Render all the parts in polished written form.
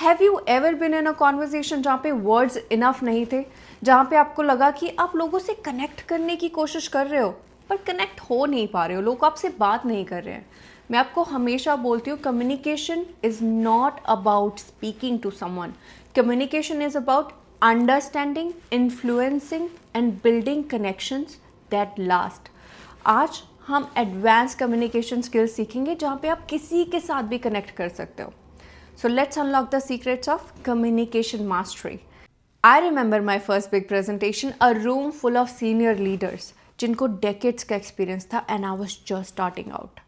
Have you ever bin in a conversation जहाँ पे words enough नहीं थे, जहाँ पे आपको लगा कि आप लोगों से कनेक्ट करने की कोशिश कर रहे हो पर कनेक्ट हो नहीं पा रहे हो, लोग आपसे बात नहीं कर रहे हैं? मैं आपको हमेशा बोलती हूँ, communication is not about speaking to someone, communication is about understanding, influencing and building connections that last. आज हम एडवांस कम्युनिकेशन स्किल्स सीखेंगे जहाँ पे आप किसी के साथ भी कनेक्ट कर सकते हो। So let's unlock the secrets of communication mastery. I remember my first big presentation, a room full of senior leaders जिनको decades का experience था and I was just starting out.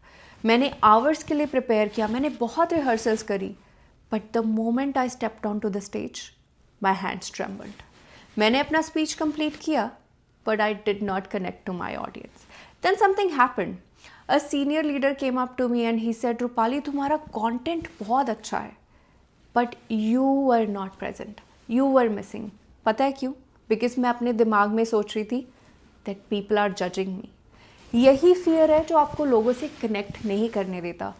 मैंने hours के लिए prepare किया, मैंने बहुत rehearsals करी, but the moment I stepped onto the stage, my hands trembled. मैंने अपना speech complete किया, but I did not connect to my audience. Then something happened. A senior leader came up to me and he said, "Rupali, तुम्हारा content बहुत अच्छा है, but you were not present, you were missing." पता है क्यों? Because मैं अपने दिमाग में सोच रही थी that people are judging me. यही फियर है जो आपको लोगों से कनेक्ट नहीं करने देता,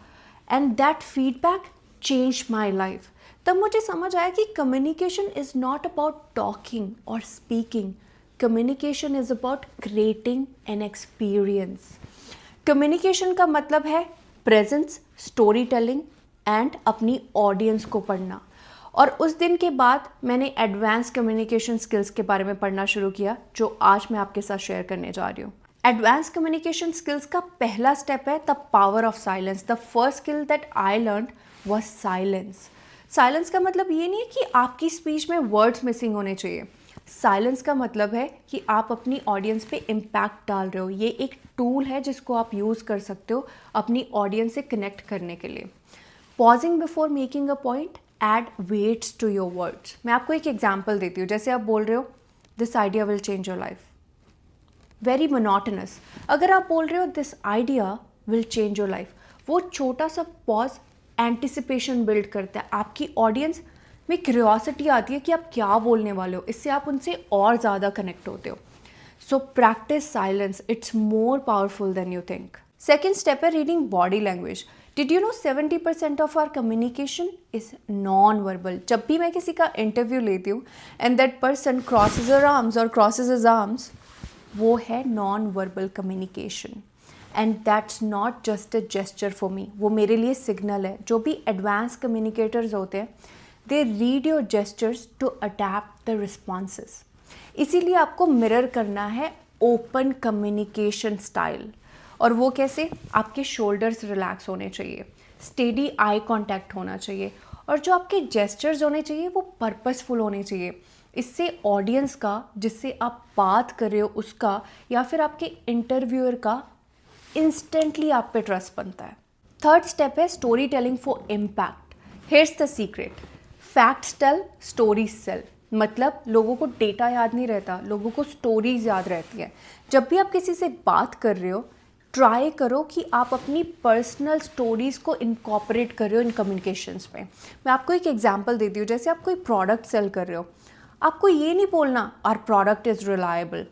and that feedback change my life. तब मुझे समझ आया कि communication is not about talking और speaking, communication is about creating an experience. Communication का मतलब है प्रेजेंस, स्टोरी टेलिंग एंड अपनी ऑडियंस को पढ़ना। और उस दिन के बाद मैंने एडवांस कम्युनिकेशन स्किल्स के बारे में पढ़ना शुरू किया, जो आज मैं आपके साथ शेयर करने जा रही हूँ। एडवांस कम्युनिकेशन स्किल्स का पहला स्टेप है the power of silence. The first skill that I learn was silence. Silence का मतलब ये नहीं है कि आपकी स्पीच में वर्ड्स मिसिंग होने चाहिए। साइलेंस का मतलब है कि आप अपनी ऑडियंस पे इम्पैक्ट डाल रहे हो। ये एक टूल है जिसको आप यूज़ कर सकते हो अपनी ऑडियंस से कनेक्ट करने के लिए। Pausing before making a point, add weights to your words. मैं आपको एक एग्जाम्पल देती हूँ। जैसे आप बोल रहे हो this idea will change your life, very monotonous. अगर आप बोल रहे हो this idea will change your life, वो छोटा सा पॉज एंटिसिपेशन बिल्ड करता है। आपकी ऑडियंस में क्यूरियोसिटी आती है कि आप क्या बोलने वाले हो, इससे आप उनसे और ज़्यादा कनेक्ट होते हो। So practice silence, it's more powerful than you think. Second step है reading body language. Did you know 70% of our communication is non verbal. जब भी मैं किसी का इंटरव्यू लेती हूँ and that person crosses her arms और क्रॉसेज हिज आर्म्स, वो है non verbal communication, and that's not just a gesture for me, वो मेरे लिए सिग्नल है। जो भी एडवांस कम्युनिकेटर्स होते हैं, they read your gestures to adapt the responses. इसीलिए आपको मिरर करना है ओपन कम्युनिकेशन स्टाइल। और वो कैसे? आपके शोल्डर्स रिलैक्स होने चाहिए, स्टेडी आई कांटेक्ट होना चाहिए, और जो आपके जेस्चर्स होने चाहिए वो पर्पसफुल होने चाहिए। इससे ऑडियंस का, जिससे आप बात कर रहे हो उसका, या फिर आपके इंटरव्यूअर का, इंस्टेंटली आप पे ट्रस्ट बनता है। थर्ड स्टेप है story telling for impact. Here's the secret, facts tell, stories sell. मतलब लोगों को डेटा याद नहीं रहता, लोगों को स्टोरीज याद रहती है। जब भी आप किसी से बात कर रहे हो, ट्राई करो कि आप अपनी पर्सनल स्टोरीज़ को इनकॉर्पोरेट कर रहे हो इन कम्युनिकेशंस में। मैं आपको एक एग्जांपल देती हूँ। जैसे आप कोई प्रोडक्ट सेल कर रहे हो, आपको ये नहीं बोलना आवर प्रोडक्ट इज़ रिलायबल।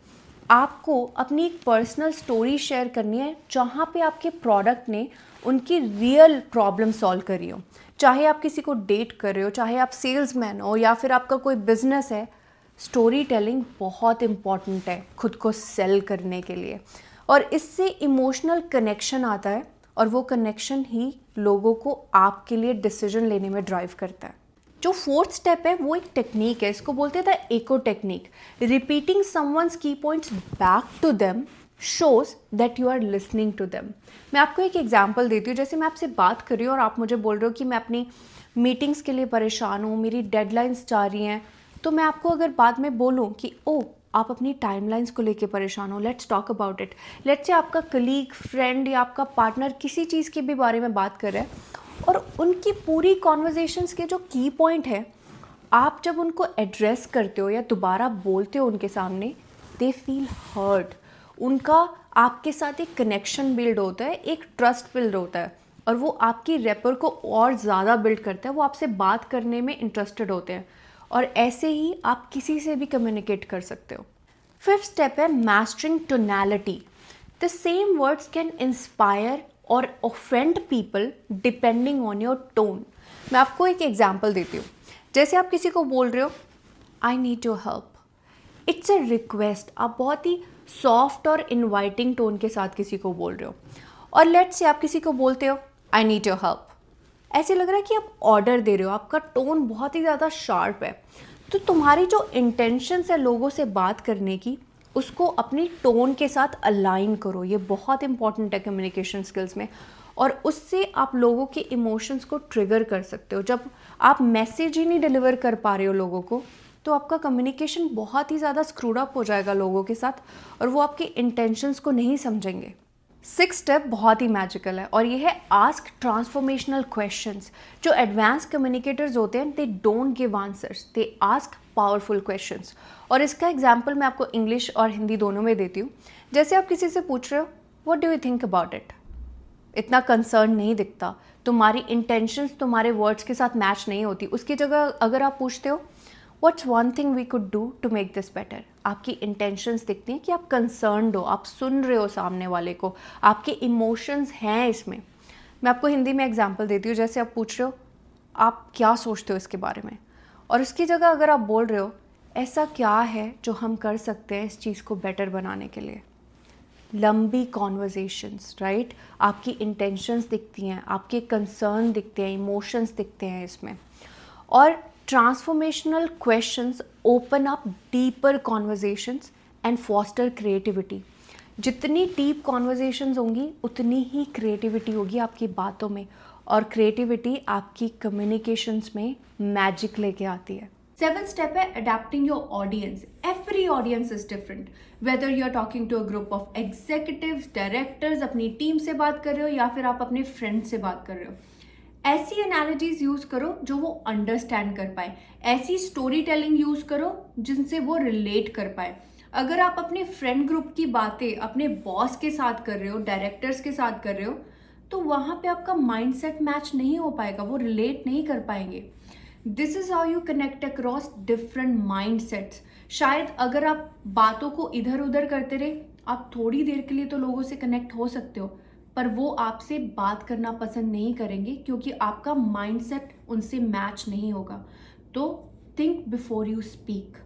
आपको अपनी एक पर्सनल स्टोरी शेयर करनी है जहाँ पे आपके प्रोडक्ट ने उनकी रियल प्रॉब्लम सॉल्व करी हो। चाहे आप किसी को डेट कर रहे हो, चाहे आप सेल्समैन हो, या फिर आपका कोई बिजनेस है, स्टोरी टेलिंग बहुत इंपॉर्टेंट है खुद को सेल करने के लिए। और इससे इमोशनल कनेक्शन आता है, और वो कनेक्शन ही लोगों को आपके लिए डिसीजन लेने में ड्राइव करता है। जो फोर्थ स्टेप है वो एक टेक्निक है, इसको बोलते हैं the echo technique. Repeating someone's key points back to them shows that you are listening to them. मैं आपको एक एग्जांपल देती हूँ। जैसे मैं आपसे बात कर रही हूँ और आप मुझे बोल रहे हो कि मैं अपनी मीटिंग्स के लिए परेशान हूँ, मेरी डेडलाइंस जा रही हैं, तो मैं आपको अगर बाद में बोलूँ कि ओ आप अपनी टाइमलाइंस को लेके परेशान हो, let's talk about it. Let's say आपका कलीग, फ्रेंड या आपका पार्टनर किसी चीज़ के भी बारे में बात कर रहे हैं, और उनकी पूरी कॉन्वर्जेशंस के जो की पॉइंट है, आप जब उनको एड्रेस करते हो या दोबारा बोलते हो उनके सामने, दे फील हर्ट। उनका आपके साथ एक कनेक्शन बिल्ड होता है, एक ट्रस्ट बिल्ड होता है, और वो आपकी रैपर को और ज़्यादा बिल्ड करता है। वो आपसे बात करने में इंटरेस्टेड होते हैं, और ऐसे ही आप किसी से भी कम्युनिकेट कर सकते हो। फिफ्थ स्टेप है mastering tonality. The same words can inspire और offend people depending on your tone. मैं आपको एक एग्जाम्पल देती हूँ। जैसे आप किसी को बोल रहे हो I need your help, it's a request. आप बहुत ही सॉफ्ट और इनवाइटिंग टोन के साथ किसी को बोल रहे हो। और लेट्स से आप किसी को बोलते हो आई नीड योर हेल्प, ऐसे लग रहा है कि आप ऑर्डर दे रहे हो, आपका टोन बहुत ही ज़्यादा शार्प है। तो तुम्हारी जो इंटेंशंस है लोगों से बात करने की, उसको अपनी टोन के साथ अलाइन करो। ये बहुत इंपॉर्टेंट है कम्युनिकेशन स्किल्स में। और उससे आप लोगों के इमोशंस को ट्रिगर कर सकते हो। जब आप मैसेज ही नहीं डिलीवर कर पा रहे हो लोगों को, तो आपका कम्युनिकेशन बहुत ही ज़्यादा स्क्रूड अप हो जाएगा लोगों के साथ, और वो आपके इंटेंशंस को नहीं समझेंगे। 6th स्टेप बहुत ही मैजिकल है, और ये है आस्क ट्रांसफॉर्मेशनल क्वेश्चंस। जो एडवांस कम्युनिकेटर्स होते हैं they don't give answers, they ask powerful questions. और इसका एग्जांपल मैं आपको इंग्लिश और हिंदी दोनों में देती हूँ। जैसे आप किसी से पूछ रहे हो what do you think about it, इतना कंसर्न नहीं दिखता, तुम्हारी इंटेंशंस तुम्हारे वर्ड्स के साथ मैच नहीं होती। उसकी जगह अगर आप पूछते हो what's one thing we could do to make this better, आपकी इंटेंशंस दिखती हैं कि आप कंसर्न्ड हो, आप सुन रहे हो सामने वाले को, आपके इमोशंस हैं इसमें। मैं आपको हिंदी में एग्जांपल देती हूँ। जैसे आप पूछ रहे हो आप क्या सोचते हो इसके बारे में, और उसकी जगह अगर आप बोल रहे हो ऐसा क्या है जो हम कर सकते हैं इस चीज़ को बेटर बनाने के लिए। लंबी कॉन्वर्जेशंस, राइट, आपकी इंटेंशंस दिखती हैं, आपके कंसर्न दिखते हैं, इमोशंस दिखते हैं इसमें। और transformational questions open up deeper conversations and foster creativity. जितनी डीप कॉन्वर्जेशंस होंगी उतनी ही क्रिएटिविटी होगी आपकी बातों में, और क्रिएटिविटी आपकी कम्युनिकेशंस में मैजिक लेके आती है। 7th स्टेप है adapting your audience. Every audience is different, whether you are talking to a group of executives, directors, अपनी टीम से बात कर रहे हो या फिर आप अपने फ्रेंड से बात कर रहे हो। ऐसी एनालॉजीज यूज करो जो वो अंडरस्टैंड कर पाए, ऐसी स्टोरी टेलिंग यूज करो जिनसे वो रिलेट कर पाए। अगर आप अपने फ्रेंड ग्रुप की बातें अपने बॉस के साथ कर रहे हो, डायरेक्टर्स के साथ कर रहे हो, तो वहां पे आपका माइंडसेट मैच नहीं हो पाएगा, वो रिलेट नहीं कर पाएंगे। This is how you connect across different mind sets. शायद अगर आप बातों को इधर उधर करते रहे, आप थोड़ी देर के लिए तो लोगों से कनेक्ट हो सकते हो, पर वो आपसे बात करना पसंद नहीं करेंगे क्योंकि आपका माइंडसेट उनसे मैच नहीं होगा। तो think before you speak.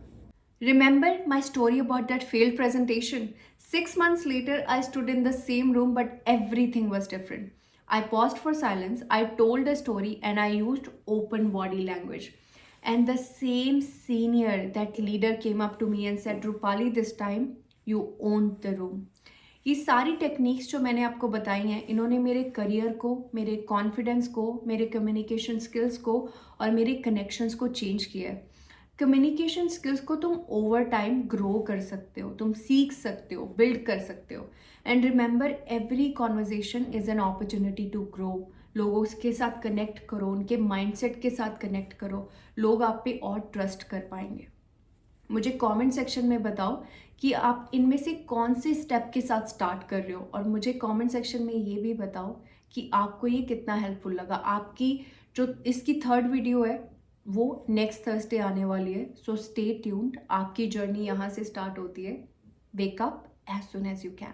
Remember my story about that failed presentation? 6 months later, I stood in the same room, but everything was different. I paused for silence, I told a story, and I used open body language. And the same senior, that leader, came up to me and said, Rupali, this time you owned the room. ये सारी techniques जो मैंने आपको बताई हैं, इन्होंने मेरे career को, मेरे कॉन्फिडेंस को, मेरे कम्युनिकेशन स्किल्स को और मेरे कनेक्शंस को चेंज किया है। कम्युनिकेशन स्किल्स को तुम ओवर टाइम ग्रो कर सकते हो, तुम सीख सकते हो, बिल्ड कर सकते हो। And remember, every conversation is an opportunity to grow. लोगों के साथ कनेक्ट करो, उनके माइंडसेट के साथ कनेक्ट करो, लोग आप पे और ट्रस्ट कर पाएंगे। मुझे कमेंट सेक्शन में बताओ कि आप इनमें से कौन से स्टेप के साथ स्टार्ट कर रहे हो, और मुझे कमेंट सेक्शन में ये भी बताओ कि आपको ये कितना हेल्पफुल लगा। आपकी जो इसकी 3rd वीडियो है वो नेक्स्ट थर्सडे आने वाली है, सो स्टे ट्यून्ड। आपकी जर्नी यहाँ से स्टार्ट होती है। Wake up as soon as you can.